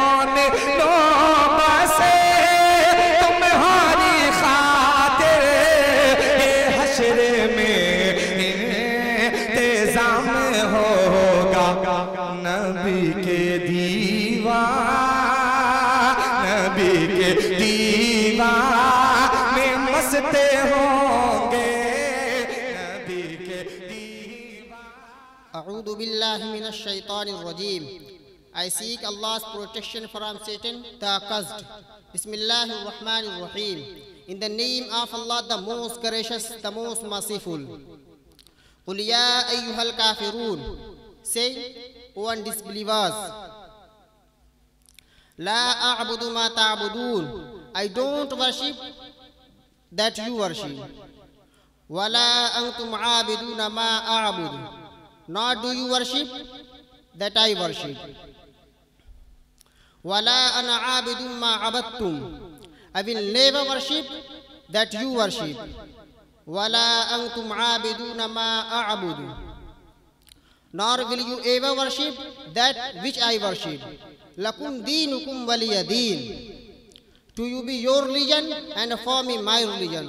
मान लो बसे तुम्हारी खातिर ये हश्र में इंतजाम होगा। नबी के दीवार नबी के दीवार में मस्ते होंगे। नबी के दीवार। अऊज़ु बिल्लाहि मिनश शैतानिर रजीम। I seek Allah's protection from Satan the accursed. Bismillahir Rahmanir Rahim. In the name of Allah, the most gracious, the most merciful. Qul ya ayyuhal kafirun. Say, O unbelievers, La a'budu ma ta'budun. I don't worship that you worship. Wala antum a'abiduna ma a'budu. Nor do you worship that I worship. Wala ana a'abidun ma abattum. I will never worship that you worship. Wala antum a'abiduna ma a'budu. Nor will you ever worship that which I worship. Lakum deenukum waliya deen. To you be your religion and for me my religion.